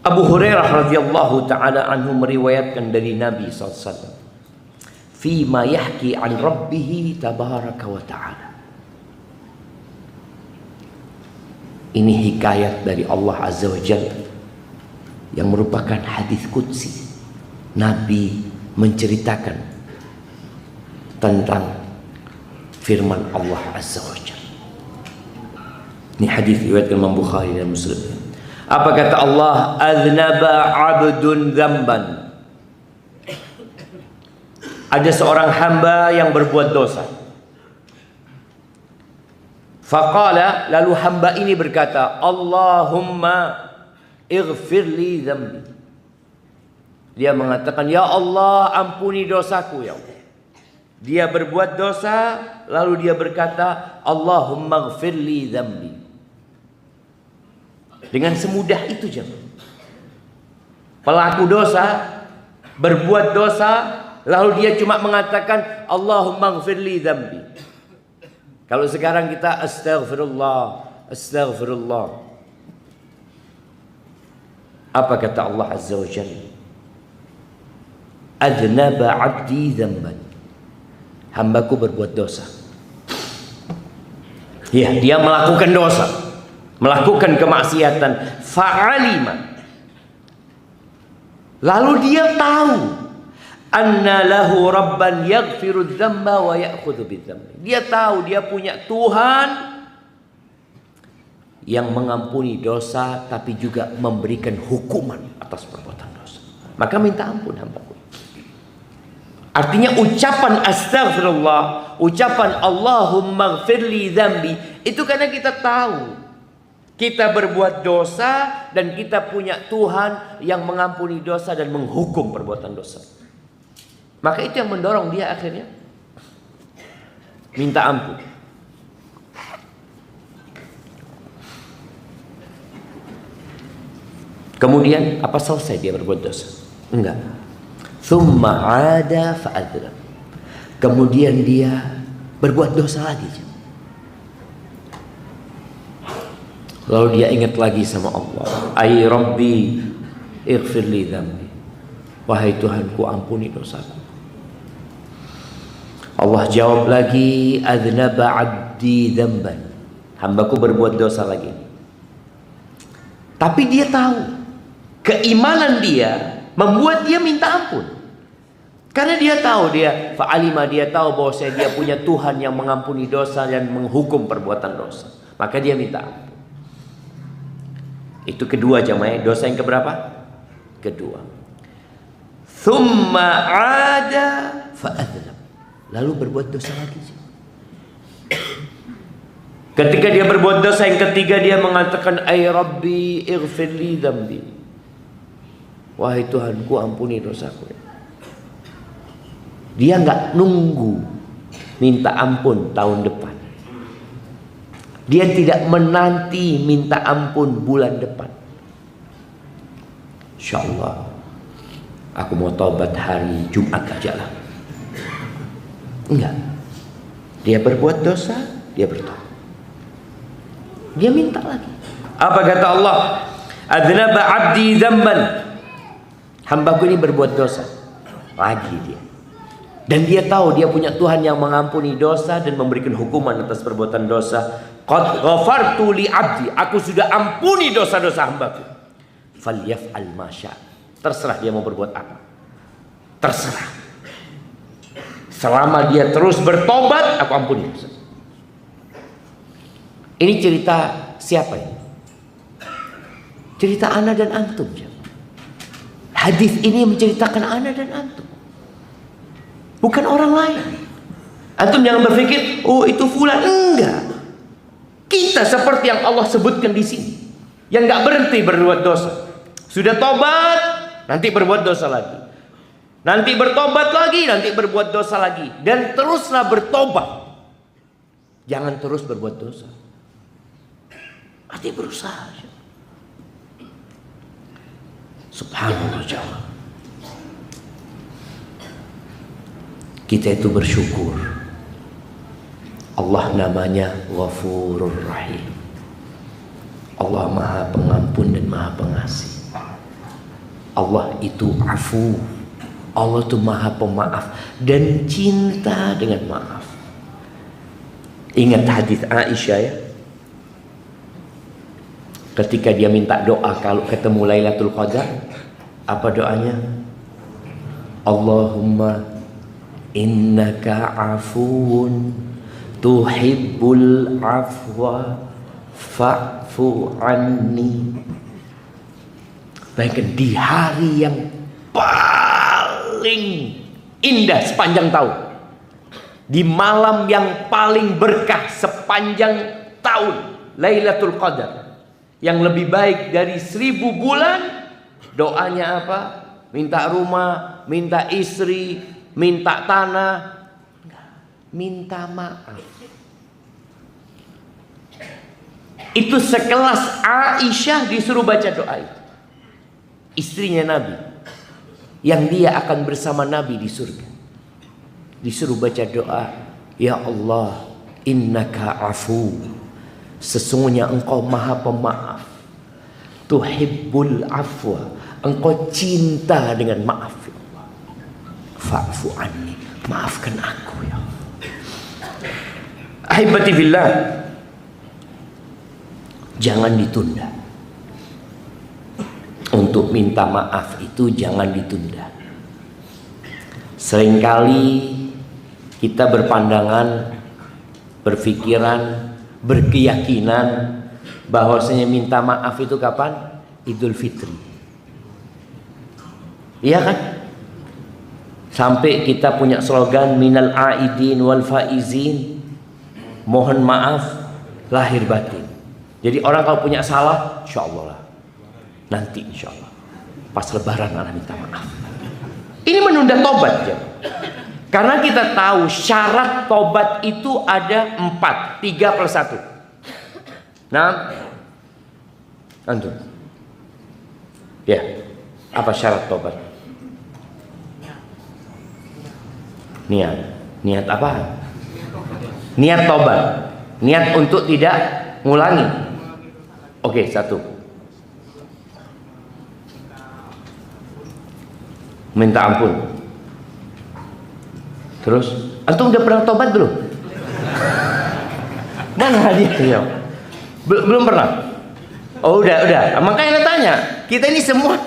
Abu Hurairah radhiyallahu taala anhu meriwayatkan dari Nabi SAW, fima yahki an rabbih tabaraka wa ta'ala. Ini hikayat dari Allah Azza wa Jalla yang merupakan hadis qudsi. Nabi menceritakan tentang firman Allah Azza wa Jalla. Ini hadis riwayat Imam Bukhari dan Muslim. Apa kata Allah? Aznaba 'abdun dzamban. Ada seorang hamba yang berbuat dosa. Faqala, lalu hamba ini berkata, Allahumma ighfirli dzambi. Dia mengatakan, ya Allah, ampuni dosaku ya Allah. Dia berbuat dosa, lalu dia berkata, Allahumma ighfirli dzambi. Dengan semudah itu jemaah. Pelaku dosa berbuat dosa, lalu dia cuma mengatakan Allahumma ighfirli dzambi. Kalau sekarang kita astaghfirullah, astaghfirullah. Apa kata Allah Azza wa Jalla? Adnaba 'abdi dzamban. Hambaku berbuat dosa. Ya, dia melakukan dosa, melakukan kemaksiatan, fa'alima. Lalu dia tahu anna lahu rabban yaghfiru dzamba wa ya'khudhu bidzambi. Dia tahu dia punya Tuhan yang mengampuni dosa tapi juga memberikan hukuman atas perbuatan dosa. Maka minta ampun hambaku. Artinya ucapan astaghfirullah, ucapan Allahumma ighfirli dzambi, itu karena kita tahu kita berbuat dosa dan kita punya Tuhan yang mengampuni dosa dan menghukum perbuatan dosa. Maka itu yang mendorong dia akhirnya minta ampun. Kemudian apa selesai dia berbuat dosa? Enggak. Thumma 'ada fa'adzlam. Kemudian dia berbuat dosa lagi. Lalu dia ingat lagi sama Allah. Ay Rabbi ighfirli dzambi. Wahai Tuhanku, ampuni dosaku. Allah jawab lagi, adznaba 'abdi dzamban. Hambaku berbuat dosa lagi. Tapi dia tahu keimanan dia membuat dia minta ampun. Karena dia tahu, dia fa'alima, dia tahu bahwa dia punya Tuhan yang mengampuni dosa dan menghukum perbuatan dosa. Maka dia minta ampun. Itu kedua jamaah. Dosa yang keberapa? Kedua. Thumma 'ada fa'adzlam. Lalu berbuat dosa lagi. Ketika dia berbuat dosa yang ketiga, dia mengatakan, ay Rabbi ighfirli dzambi. Wahai Tuhanku, ampuni dosaku. Dia nggak nunggu minta ampun tahun depan. Dia tidak menanti minta ampun bulan depan. Insyaallah aku mau taubat hari Jumat aja lah. Enggak. Dia berbuat dosa, dia bertobat. Dia minta lagi. Apa kata Allah? Adznaba 'abdi dzamban. Hambaku ini berbuat dosa. Lagi dia. Dan dia tahu dia punya Tuhan yang mengampuni dosa dan memberikan hukuman atas perbuatan dosa. Qad ghafartu li 'abdi. Aku sudah ampuni dosa-dosa hambaku. Falyaf'al ma syaa. Terserah dia mau berbuat apa. Terserah. Selama dia terus bertobat, aku ampuni dosa. Ini cerita siapa ini? Cerita ana dan antum. Hadis ini menceritakan ana dan antum. Bukan orang lain. Antum jangan berpikir, oh itu fulan. Enggak. Kita seperti yang Allah sebutkan di sini, yang nggak berhenti berbuat dosa. Sudah tobat, nanti berbuat dosa lagi. Nanti bertobat lagi, nanti berbuat dosa lagi. Dan teruslah bertobat. Jangan terus berbuat dosa. Arti berusaha. Subhanallah jemaah. Kita itu bersyukur. Allah namanya Ghafurur Rahim. Allah Maha Pengampun dan Maha Pengasih. Allah itu afu. Allah itu maha pemaaf dan cinta dengan maaf. Ingat hadis Aisyah ya, ketika dia minta doa kalau ketemu Lailatul Qadar, apa doanya? Allahumma innaka afuun tuhibbul afwa fa'fu anni. Bayangkan di hari yang paling indah sepanjang tahun, di malam yang paling berkah sepanjang tahun, Lailatul Qadar, yang lebih baik dari 1000 bulan, doanya apa? Minta rumah, minta istri, minta tanah, minta maaf. Itu sekelas Aisyah disuruh baca doa itu, istrinya Nabi, yang dia akan bersama Nabi di surga, disuruh baca doa, ya Allah, innaka afu, sesungguhnya engkau maha pemaaf, tuhibbul afwa, engkau cinta dengan maaf, ya Allah, fa'fu anni, maafkan aku ya Allah. Ahibati fillah, jangan ditunda. Untuk minta maaf itu jangan ditunda. Seringkali kita berpandangan, berpikiran, berkeyakinan bahwasanya minta maaf itu kapan? Idul Fitri. Iya kan? Sampai kita punya slogan minal aidin wal faizin, mohon maaf lahir batin. Jadi orang kalau punya salah, insyaallah lah, nanti insyaallah pas lebaran Allah minta maaf. Ini menunda tobat ya. Karena kita tahu syarat tobat itu ada 4, 3+1. Nah, antum, ya, apa syarat tobat? Niat apa? Niat tobat, niat untuk tidak ngulangi. Oke, 1. Minta ampun. Terus, antum udah pernah tobat belum? Mana dia? Belum pernah. Oh, udah. Makanya tanya, kita ini semua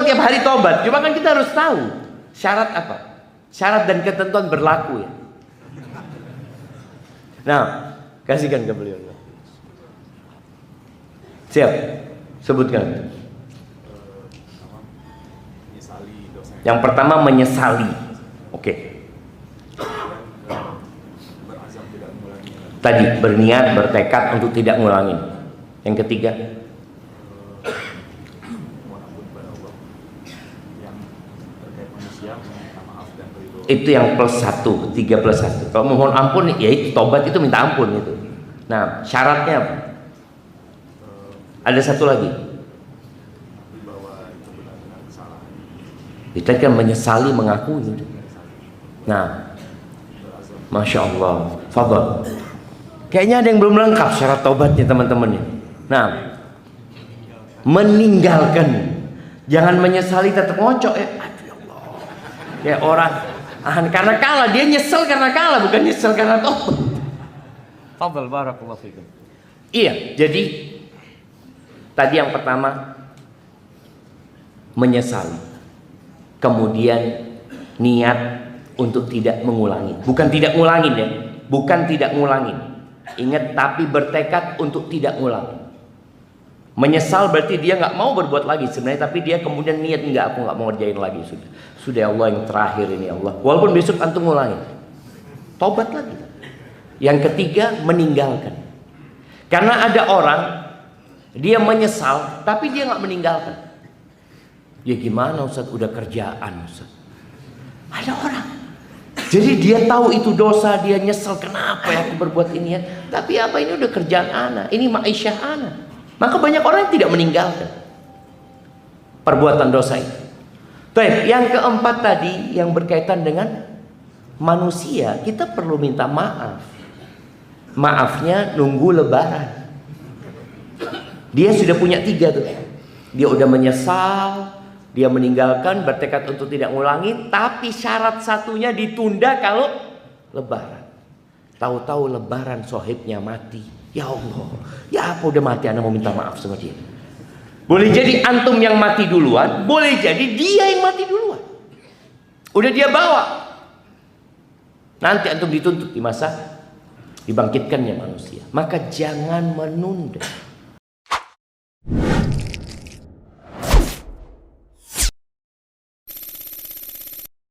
tiap hari tobat. Cuma kan kita harus tahu syarat apa? Syarat dan ketentuan berlaku ya. Nah, kasihkan ke beliau. Siap, sebutkan. Yang pertama menyesali. Oke. Tadi berniat, bertekad untuk tidak ngulangin. Yang ketiga, itu yang +1, 3+1. Kalau mohon ampun, ya itu tobat itu minta ampun itu. Nah, syaratnya apa? Ada satu lagi. Kita kan menyesali, mengakui. Nah, Masya Allah, fadhal. Kayaknya ada yang belum lengkap syarat tobatnya teman-teman. Nah, meninggalkan. Jangan menyesali tetap ngocok ya. Aduh ya Allah. Ya orang karena kalah, dia nyesel karena kalah, bukan nyesel karena tobat. Fadhal, barakallahu fikum. Iya, jadi tadi yang pertama menyesali. Kemudian niat untuk tidak mengulangi. Bukan tidak ngulangin ya. Bukan tidak ngulangin. Ingat, tapi bertekad untuk tidak ngulangin. Menyesal berarti dia nggak mau berbuat lagi sebenarnya, tapi dia kemudian niat, enggak, aku nggak mau ngerjain lagi. Sudah Allah yang terakhir ini Allah. Walaupun besok antum ngulangin. Tobat lagi. Yang ketiga meninggalkan. Karena ada orang dia menyesal tapi dia nggak meninggalkan. Ya gimana Ustaz, udah kerjaan Ustaz. Ada orang, jadi dia tahu itu dosa, dia nyesel, kenapa ya aku berbuat ini ya. Tapi apa, ini udah kerjaan ana, ini ma'isyah ana. Maka banyak orang yang tidak meninggalkan perbuatan dosa itu. Baik, yang keempat tadi yang berkaitan dengan manusia, kita perlu minta maaf. Maafnya nunggu lebaran. Dia sudah punya 3 tuh. Dia udah menyesal, Dia meninggalkan, bertekad untuk tidak ngulangi, tapi syarat satunya ditunda kalau lebaran. Tahu-tahu lebaran sohibnya mati. Ya Allah, ya apa udah mati, Anda mau minta maaf sama dia. Boleh jadi antum yang mati duluan, boleh jadi dia yang mati duluan. Udah dia bawa. Nanti antum dituntut di masa dibangkitkannya manusia. Maka jangan menunda.